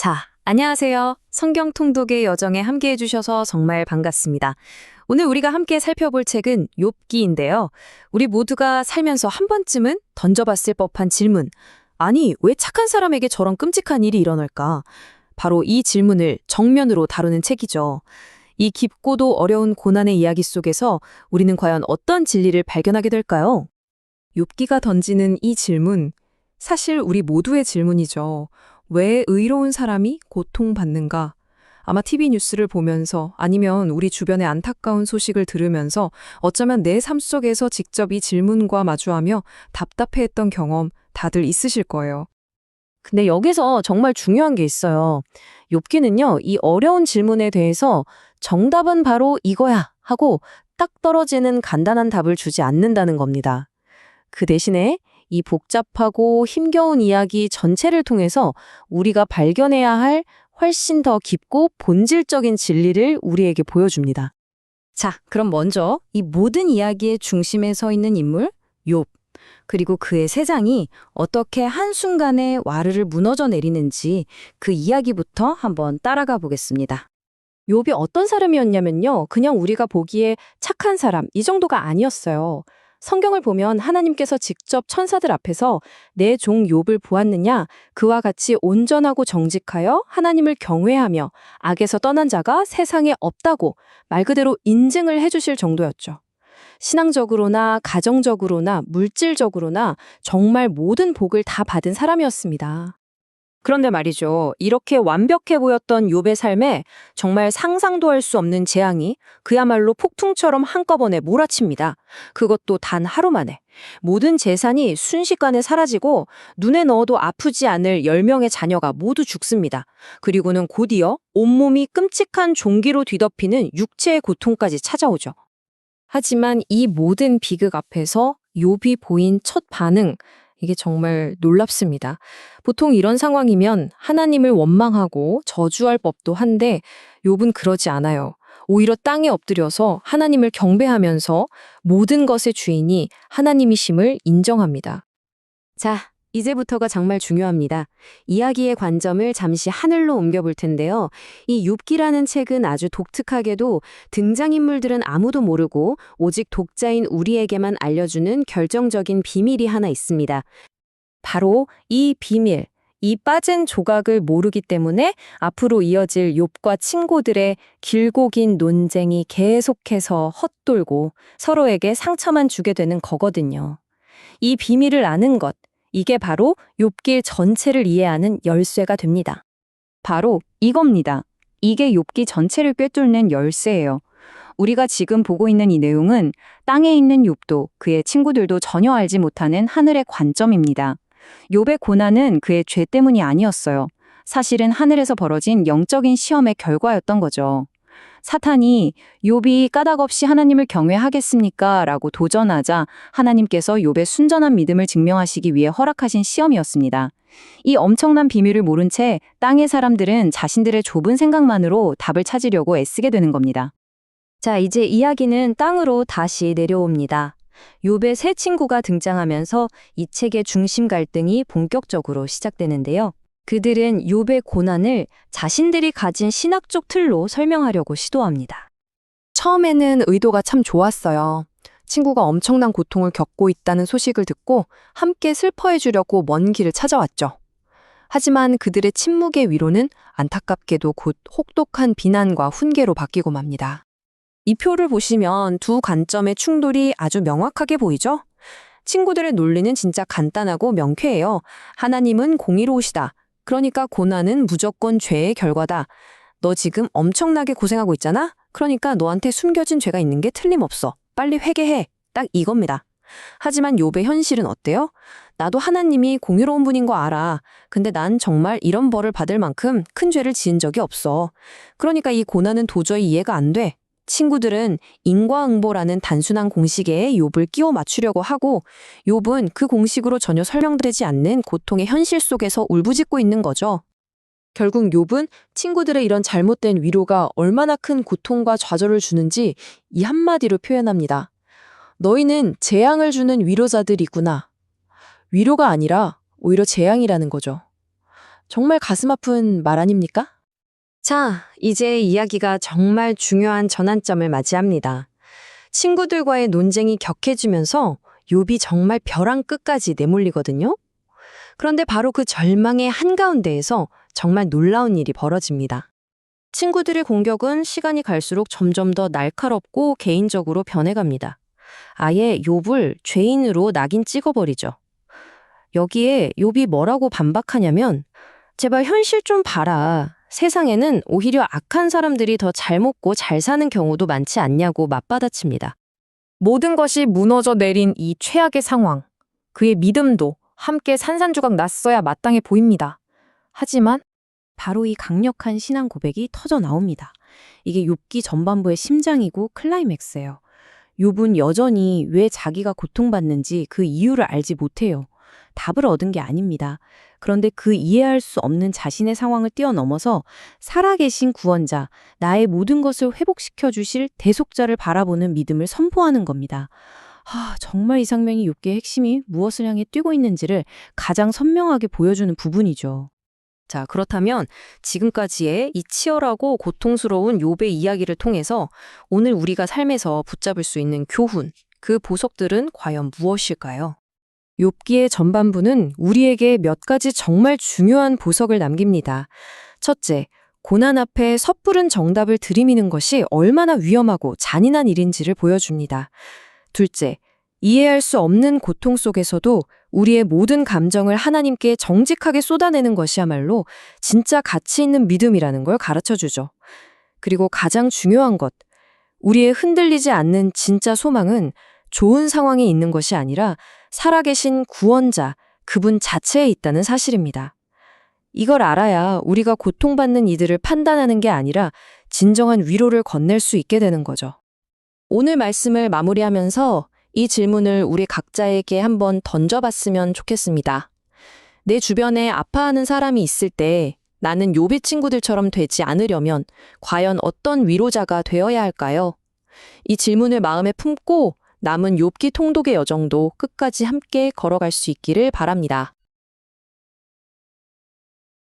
자, 안녕하세요. 성경 통독의 여정에 함께 해주셔서 정말 반갑습니다. 오늘 우리가 함께 살펴볼 책은 욥기인데요. 우리 모두가 살면서 한 번쯤은 던져봤을 법한 질문. 아니, 왜 착한 사람에게 저런 끔찍한 일이 일어날까? 바로 이 질문을 정면으로 다루는 책이죠. 이 깊고도 어려운 고난의 이야기 속에서 우리는 과연 어떤 진리를 발견하게 될까요? 욥기가 던지는 이 질문, 사실 우리 모두의 질문이죠. 왜 의로운 사람이 고통받는가? 아마 TV 뉴스를 보면서 아니면 우리 주변의 안타까운 소식을 들으면서 어쩌면 내 삶 속에서 직접 이 질문과 마주하며 답답해했던 경험 다들 있으실 거예요. 근데 여기서 정말 중요한 게 있어요. 욥기는요, 이 어려운 질문에 대해서 정답은 바로 이거야 하고 딱 떨어지는 간단한 답을 주지 않는다는 겁니다. 그 대신에 이 복잡하고 힘겨운 이야기 전체를 통해서 우리가 발견해야 할 훨씬 더 깊고 본질적인 진리를 우리에게 보여줍니다. 자, 그럼 먼저 이 모든 이야기의 중심에 서 있는 인물, 욥. 그리고 그의 세상이 어떻게 한순간에 와르르 무너져 내리는지 그 이야기부터 한번 따라가 보겠습니다. 욥이 어떤 사람이었냐면요. 그냥 우리가 보기에 착한 사람, 이 정도가 아니었어요. 성경을 보면 하나님께서 직접 천사들 앞에서 내 종 욥을 보았느냐? 그와 같이 온전하고 정직하여 하나님을 경외하며 악에서 떠난 자가 세상에 없다고 말 그대로 인증을 해주실 정도였죠. 신앙적으로나 가정적으로나 물질적으로나 정말 모든 복을 다 받은 사람이었습니다. 그런데 말이죠. 이렇게 완벽해 보였던 욥의 삶에 정말 상상도 할 수 없는 재앙이 그야말로 폭풍처럼 한꺼번에 몰아칩니다. 그것도 단 하루 만에. 모든 재산이 순식간에 사라지고 눈에 넣어도 아프지 않을 10명의 자녀가 모두 죽습니다. 그리고는 곧이어 온몸이 끔찍한 종기로 뒤덮이는 육체의 고통까지 찾아오죠. 하지만 이 모든 비극 앞에서 욥이 보인 첫 반응, 이게 정말 놀랍습니다. 보통 이런 상황이면 하나님을 원망하고 저주할 법도 한데 욥은 그러지 않아요. 오히려 땅에 엎드려서 하나님을 경배하면서 모든 것의 주인이 하나님이심을 인정합니다. 자, 이제부터가 정말 중요합니다. 이야기의 관점을 잠시 하늘로 옮겨볼 텐데요. 이 욥기라는 책은 아주 독특하게도 등장인물들은 아무도 모르고 오직 독자인 우리에게만 알려주는 결정적인 비밀이 하나 있습니다. 바로 이 비밀, 이 빠진 조각을 모르기 때문에 앞으로 이어질 욥과 친구들의 길고 긴 논쟁이 계속해서 헛돌고 서로에게 상처만 주게 되는 거거든요. 이 비밀을 아는 것, 이게 바로 욥기 전체를 이해하는 열쇠가 됩니다. 바로 이겁니다. 이게 욥기 전체를 꿰뚫는 열쇠예요. 우리가 지금 보고 있는 이 내용은 땅에 있는 욥도 그의 친구들도 전혀 알지 못하는 하늘의 관점입니다. 욥의 고난은 그의 죄 때문이 아니었어요. 사실은 하늘에서 벌어진 영적인 시험의 결과였던 거죠. 사탄이 욥이 까닭없이 하나님을 경외하겠습니까? 라고 도전하자 하나님께서 욥의 순전한 믿음을 증명하시기 위해 허락하신 시험이었습니다. 이 엄청난 비밀을 모른 채 땅의 사람들은 자신들의 좁은 생각만으로 답을 찾으려고 애쓰게 되는 겁니다. 자, 이제 이야기는 땅으로 다시 내려옵니다. 욥의 새 친구가 등장하면서 이 책의 중심 갈등이 본격적으로 시작되는데요. 그들은 욥의 고난을 자신들이 가진 신학적 틀로 설명하려고 시도합니다. 처음에는 의도가 참 좋았어요. 친구가 엄청난 고통을 겪고 있다는 소식을 듣고 함께 슬퍼해 주려고 먼 길을 찾아왔죠. 하지만 그들의 침묵의 위로는 안타깝게도 곧 혹독한 비난과 훈계로 바뀌고 맙니다. 이 표를 보시면 두 관점의 충돌이 아주 명확하게 보이죠? 친구들의 논리는 진짜 간단하고 명쾌해요. 하나님은 공의로우시다. 그러니까 고난은 무조건 죄의 결과다. 너 지금 엄청나게 고생하고 있잖아? 그러니까 너한테 숨겨진 죄가 있는 게 틀림없어. 빨리 회개해. 딱 이겁니다. 하지만 욥의 현실은 어때요? 나도 하나님이 공의로운 분인 거 알아. 근데 난 정말 이런 벌을 받을 만큼 큰 죄를 지은 적이 없어. 그러니까 이 고난은 도저히 이해가 안 돼. 친구들은 인과응보라는 단순한 공식에 욥을 끼워 맞추려고 하고 욥은 그 공식으로 전혀 설명되지 않는 고통의 현실 속에서 울부짖고 있는 거죠. 결국 욥은 친구들의 이런 잘못된 위로가 얼마나 큰 고통과 좌절을 주는지 이 한마디로 표현합니다. 너희는 재앙을 주는 위로자들이구나. 위로가 아니라 오히려 재앙이라는 거죠. 정말 가슴 아픈 말 아닙니까? 자, 이제 이야기가 정말 중요한 전환점을 맞이합니다. 친구들과의 논쟁이 격해지면서 욥이 정말 벼랑 끝까지 내몰리거든요. 그런데 바로 그 절망의 한가운데에서 정말 놀라운 일이 벌어집니다. 친구들의 공격은 시간이 갈수록 점점 더 날카롭고 개인적으로 변해갑니다. 아예 욥을 죄인으로 낙인 찍어버리죠. 여기에 욥이 뭐라고 반박하냐면 제발 현실 좀 봐라. 세상에는 오히려 악한 사람들이 더 잘 먹고 잘 사는 경우도 많지 않냐고 맞받아칩니다. 모든 것이 무너져 내린 이 최악의 상황. 그의 믿음도 함께 산산조각 났어야 마땅해 보입니다. 하지만 바로 이 강력한 신앙 고백이 터져 나옵니다. 이게 욥기 전반부의 심장이고 클라이맥스예요. 욥은 여전히 왜 자기가 고통받는지 그 이유를 알지 못해요. 답을 얻은 게 아닙니다. 그런데 그 이해할 수 없는 자신의 상황을 뛰어넘어서 살아계신 구원자, 나의 모든 것을 회복시켜 주실 대속자를 바라보는 믿음을 선포하는 겁니다. 정말 이 장면이 욥기의 핵심이 무엇을 향해 뛰고 있는지를 가장 선명하게 보여주는 부분이죠. 자, 그렇다면 지금까지의 이 치열하고 고통스러운 욥의 이야기를 통해서 오늘 우리가 삶에서 붙잡을 수 있는 교훈, 그 보석들은 과연 무엇일까요? 욥기의 전반부는 우리에게 몇 가지 정말 중요한 보석을 남깁니다. 첫째, 고난 앞에 섣부른 정답을 들이미는 것이 얼마나 위험하고 잔인한 일인지를 보여줍니다. 둘째, 이해할 수 없는 고통 속에서도 우리의 모든 감정을 하나님께 정직하게 쏟아내는 것이야말로 진짜 가치 있는 믿음이라는 걸 가르쳐주죠. 그리고 가장 중요한 것, 우리의 흔들리지 않는 진짜 소망은 좋은 상황에 있는 것이 아니라 살아계신 구원자, 그분 자체에 있다는 사실입니다. 이걸 알아야 우리가 고통받는 이들을 판단하는 게 아니라 진정한 위로를 건넬 수 있게 되는 거죠. 오늘 말씀을 마무리하면서 이 질문을 우리 각자에게 한번 던져봤으면 좋겠습니다. 내 주변에 아파하는 사람이 있을 때 나는 욥의 친구들처럼 되지 않으려면 과연 어떤 위로자가 되어야 할까요? 이 질문을 마음에 품고 남은 욥기 통독의 여정도 끝까지 함께 걸어갈 수 있기를 바랍니다.